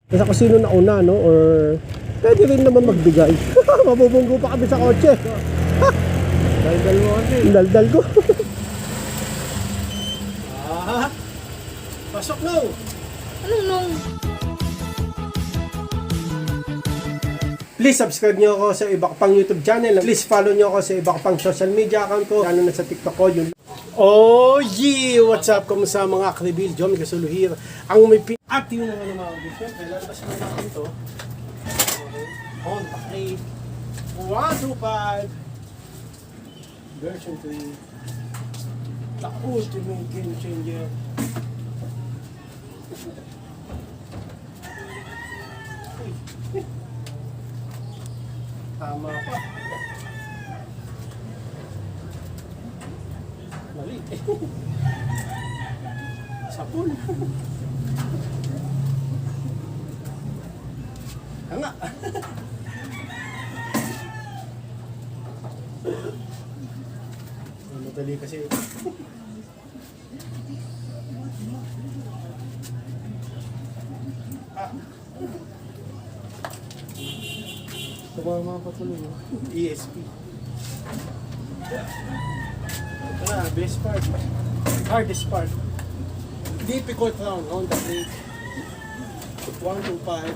Kasi kung sino na una, no? Or pwede rin naman magbigay. Mabubunggo pa kami sa kotse. Daldal mo kasi. Daldal ko. Pasok no! Anong nung? Please subscribe nyo ako sa iba ko pang YouTube channel. Please follow nyo ako sa iba ko pang social media account ko. Lalo na sa TikTok ko. Yun. Oh yeah! What's up? Kamusta mga kribil? John Gasuluhir. Ang may at yung mga namawagin. Siyempre, lalabas mo natin ito. Okay. Honda Click 125 version 3. The ultimate game changer. Tama pa. Mali. Sapul. Tanga. Madali kasi. Tumama pa tuloy. ESP. Ito na, best part. Hardest part. Difficult round. Honda Click 125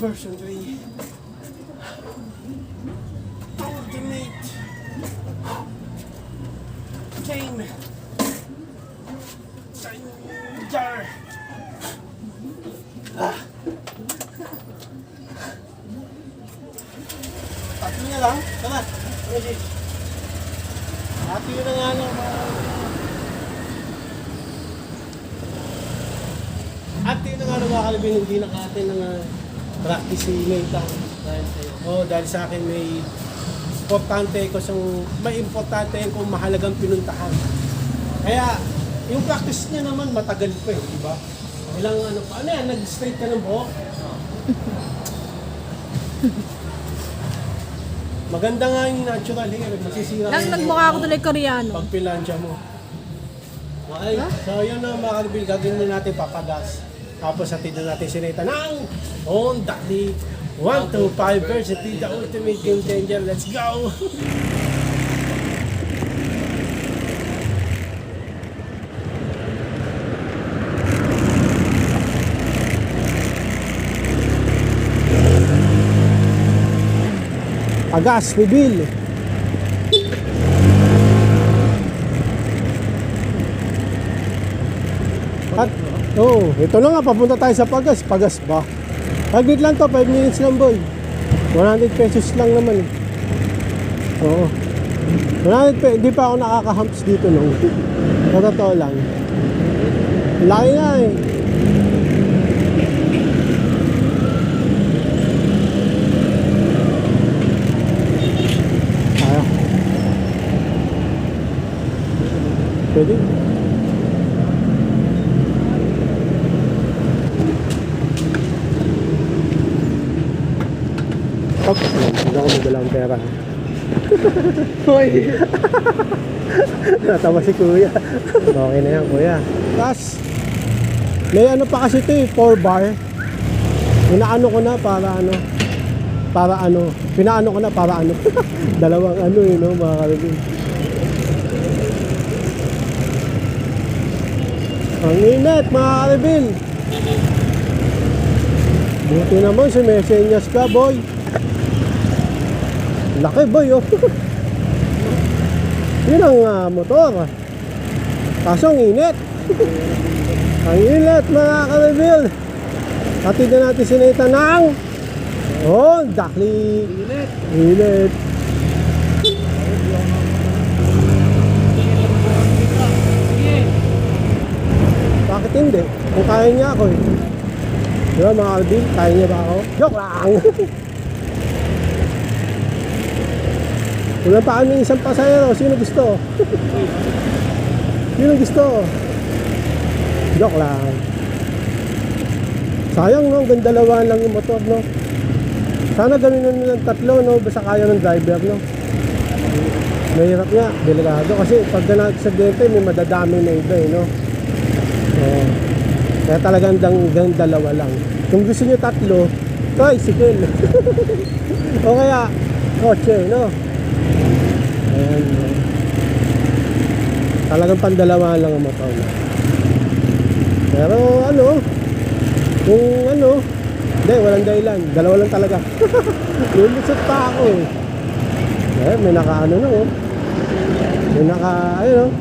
version 3. Ultimate Game Changer. Tatlo na lang. Tara. Hati na nga lang. Hati na nga lang mga kalibin. Hindi nakatin ng practice si Nathan. Dahil sa'yo. Oo, dahil sa akin may importante kung mahalagang pinuntahan. Kaya, yung practice niya naman matagal pa di ba? Ilang ano pa. Ano yan? Nag-straight ka ng buhok? Maganda nga yung natural hair. Masisira Nagmukha ako tuloy Koreano. pag pilansya mo. Okay. So yun na mga kalibin. Gagawin na natin papagas. Tapos hatid na natin si Nathan ng Honda Click 125 version 3, the ultimate game changer. Let's go! Agas, bibil. At, ito na nga, papunta tayo sa Pagas. Pagas ba? Hagit lang to, 5 minutes lang boy. 100 pesos lang naman eh. Oo. 100 pesos, di pa ako nakaka-humps dito nung. Sa totoo lang. Laki nga eh. Pwede? Hindi ako magdala ang pera. Hoy! Natawa si kuya. Okay na yan kuya. Tapos, may ano pa kasi ito eh, 4 bar. Inaano ko na para ano, pinaano ko na para ano. Dalawang ano eh, no, mga kalibin. Ang init mga kalibin. Buti naman sumesenyas ka boy. Laki boy oh. Yun ang motor. Kaso ang init. Ang init mga kalibin. Hatid na natin si Nathan ng Honda Click. Init. Bakit hindi? Kung kaya niya ako eh. Diba mga kalibin? Kaya niya ba ako? Joke lang! Wala pa kami isang pasayero. Sino gusto? Sino gusto? Joke lang. Sayang no? Ganda dalawa lang yung motor no? Sana gawin na nilang tatlo no? Basta kaya ng driver no? Mahirap nga, delikado kasi pag nag-aksidente may madadami na iba eh, no? Kaya talagang dalawa lang. Kung gusto nyo tatlo, tricycle. O kaya, kotse, no? Ayan. Talagang pandalawa lang ang motor na. Pero ano, kung ano, hindi, walang dahilan. Dalawa lang talaga. Lulusot pa ako eh. Eh, may naka-ano na oh. May naka, ayun oh.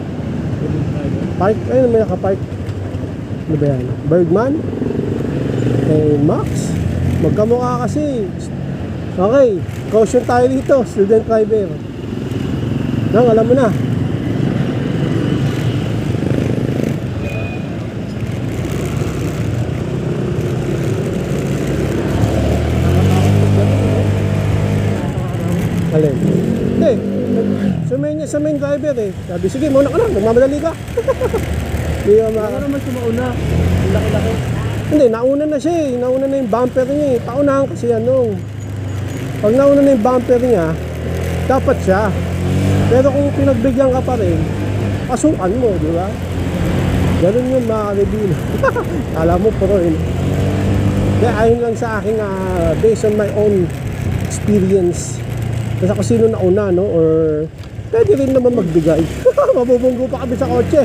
Park, ayun, may naka-park. Ano ba yan? Bergman? Eh, Max? Magkamukha kasi. Okay, caution tayo dito, student driver. Nang, alam mo na. Alin? Hindi. Sa main driver eh. Sabi, sige, muna ka na. Nagmamadali ka. Hindi ka Ano naman sumauna? Ang laki-laki. Hindi, nauna na siya eh. Nauna na yung bumper niya eh. Paunahan kasi ano. Pag nauna na yung bumper niya, dapat siya. Pero kung pinagbigyan ka pa rin, pasukan mo, di ba? Ganun yung mga ka-review. Kala mo pro eh. Kaya ayon lang sa aking based on my own experience. Kasi kung sino nauna, no? Or pwede rin naman magbigay. Mabubunggo pa kami sa kotse.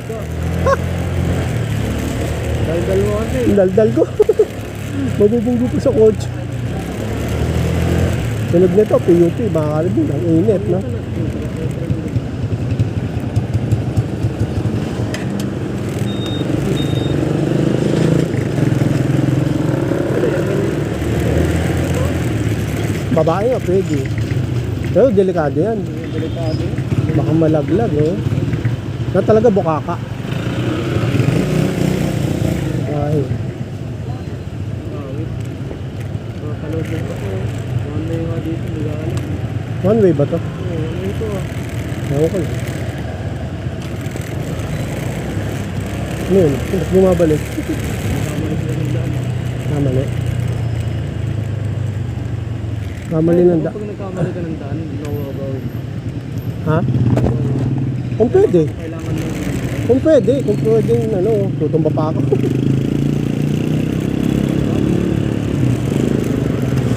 Daldal mo kasi. Daldal ko. Mabubunggo pa sa kotse. Sunod nito, PUP, mga kalabin. Ang init, no? Babae nga, pwede. Pero delikado yan. Delikado. Baka malaglag, no? Na talaga bukaka. Ay. Wait. Kalod din ako. One way nga dito. Hindi ka alam. One way ba to? Oo, ano ito ah. Okay. Ano yun? Ba't bumabalik? Nakamalik na ng daan. Kamali. Kamali ng da... Kapag nagkamali ka ng daan, hindi ka mababawin. Ha? Kung pwede. Kailangan mo. Kung pwede. Kung pwede, ano, tutumba pa ako.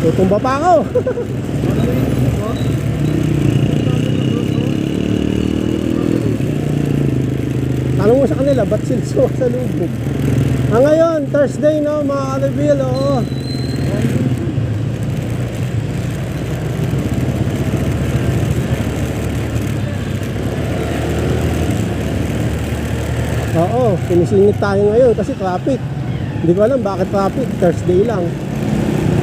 Tutumba pa ako. Tanong mo sa kanila, ba't sila sumasalubog? Ngayon, Thursday, no, mga ka-reveal, oo. Oo, sinisingit tayo ngayon kasi traffic. Hindi ko alam bakit traffic, Thursday lang.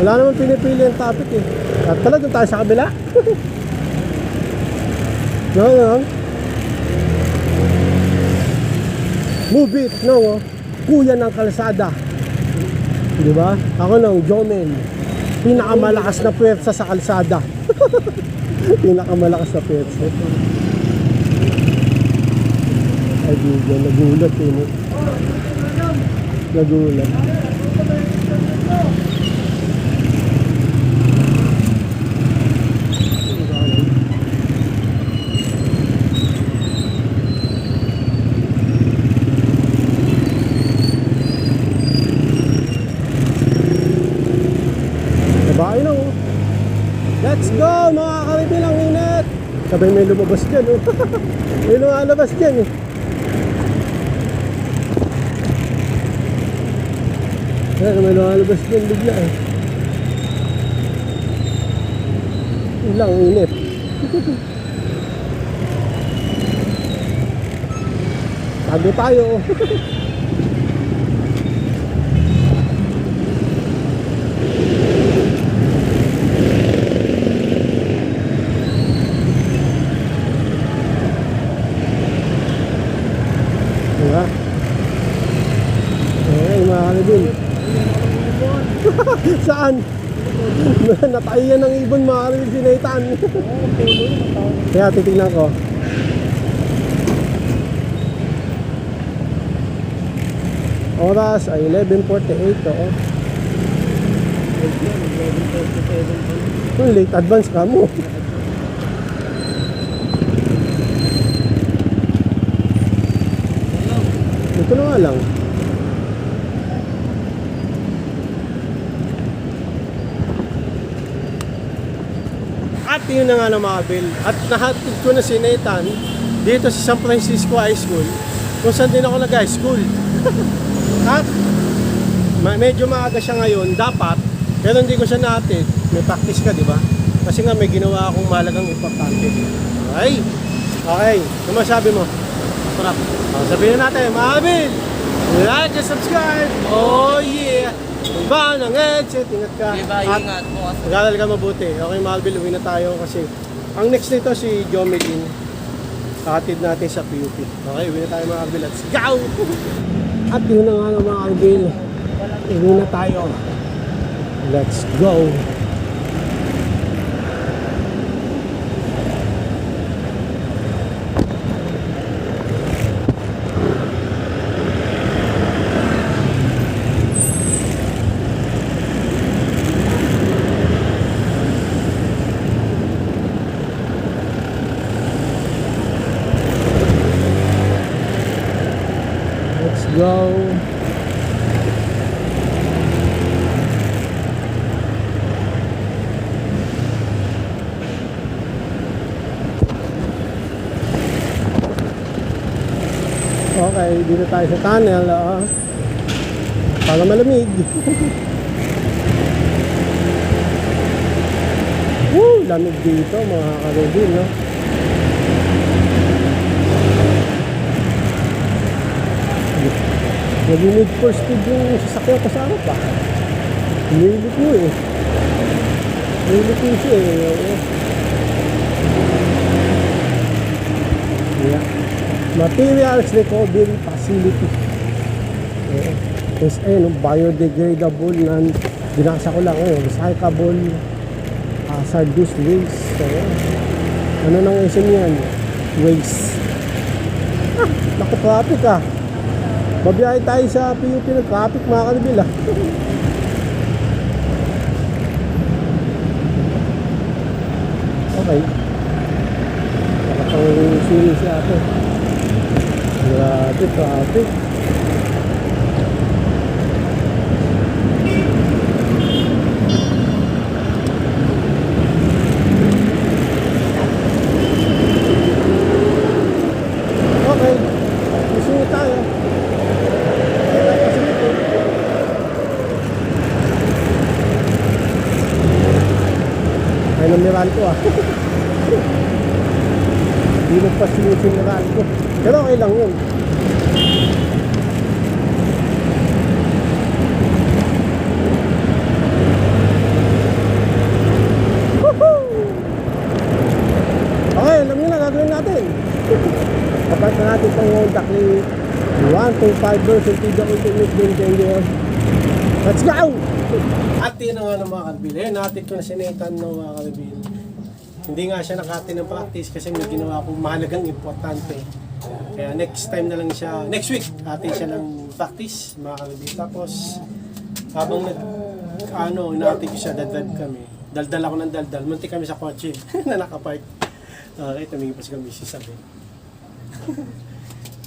Wala naman pinipili ang traffic eh. At pala doon tayo sa kabila. No. Move it, no? Kuya ng kalsada. Di ba? Ako nung Jomel. Pinakamalakas na puwersa sa kalsada. Pinakamalakas na puwersa. Ay, Google, nagulat eh. No? Nagulat. Babae lang oh. Let's go mga karibilang init. Sabay may lumabas dyan oh. May lumalabas dyan eh. Ayan, may lumalabas dyan bigla eh. Ilang init. Tago tayo oh. Diba? Ayan, mga kalibin. Saan? Natayan ng ibon mga kalibin sinaitan. Kaya titignan ko. Oras ay 11:48 oh. Late advance ka mo. Ito na nga lang. At yun na nga na mga Bill. At nahatid ko na si Nathan dito sa San Francisco High School kung saan din ako nag-high school. At medyo maaga siya ngayon, dapat, pero hindi ko siya nahatid. May practice ka, di ba? Kasi nga may ginawa akong mahalagang importante. Okay? Okay, ano masabi mo? Sarap. Sabihin na natin, mga Bill, like and subscribe. Oh yeah! Ba ng headset, ingat ka. At mag-aral ka mabuti. Okay, mga Bill, uwi na tayo kasi ang next nito si Jomelyn. Kakatid natin sa PUP. Okay, uwi na tayo mga Bill. Let's go! At yun na nga mga Bill. Uwi na tayo. Let's go! Let's go. Okay, dito tayo sa tunnel. Para malamig. Woo, lamig dito mga karubin, no? Nag-need for speed yung sasakyan ko sa harap ba? Hinilit mo eh. Hinilit mo siya eh. Yeah. Materials Recovery Facility. Tapos biodegradable na binasa ko lang recyclable hazardous waste. Ano nang isin yan? Waste. Naku, traffic ah. Mabiyahe tayo sa PUP ng traffic mga kanibil ah. Okay. Nakapang swimming si ate. Grabe, traffic. Okay. Isunod tayo. Ay, namiran ko ah. Hindi nagpasinusin ko. Pero okay lang yun. Woohoo! Okay, alam nyo na gagawin natin. Kapag na natin itong Honda Click 125 version to the ultimate game changer. Let's go! At yun na nga ng mga kalbil. Natin ko na si Nathan ng mga kalbil. Hindi nga siya nakati ng practice kasi may ginawa akong mahalagang importante. Kaya next time na lang siya, next week, atin siya ng practice, mga kalibig. Tapos, habang natin ko siya, dadrive kami. Daldal ako ng daldal, munti kami sa kotse na nakapark. Okay, tumingin pa si kami si Sabi.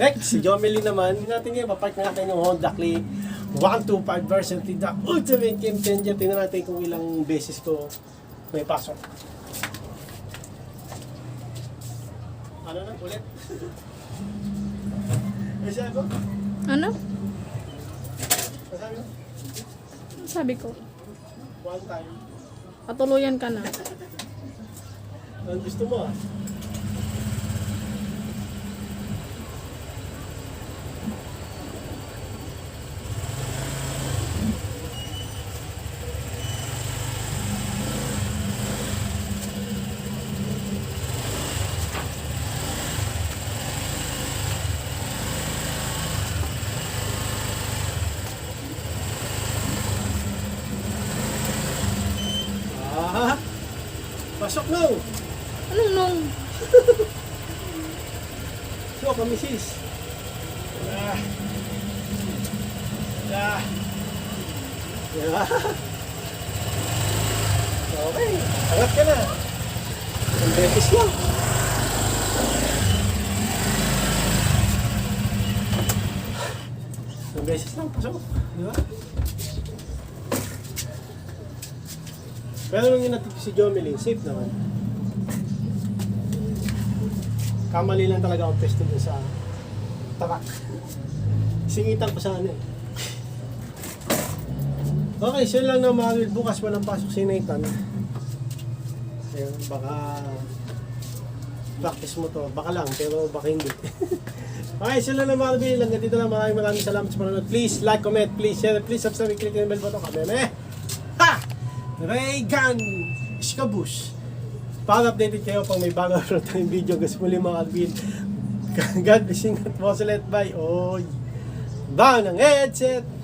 Next, si Jomelyn naman, hindi natin ngayon, papark natin yung Honda Click 125 version to the ultimate game changer. Tingnan natin kung ilang beses ko may pasok. Ano na, ulit? Ano sabi ko? Ano? Sabi ko? Ano sabi ko? One time. Patuluyan ka na. Ang gusto mo ah? Pasok no! Anong nung? So, kamisis. Okay, angat ka na. Ang beses lang. Ang beses lang, pasok. Di ba? Pero nung inatid ko si Jomelyn, safe naman. Kamali lang talaga ang pesto dun sa tarak. Singitan ko sa ano eh. Okay, so lang na mga bukas walang pasok si Nathan. Ayun, baka practice mo to. Baka lang, pero baka hindi. Okay, so lang na mga Will. Hanggang dito lang. Maraming salamat sa panonood. Please like, comment, please share, please subscribe, click the bell button. Kameme! Ha! Reagan! Iskabush! Para updated kayo pag may bago upload tayong video. Gusto muli mga Will. God bless you at most let by. Oy! Ba ng headset!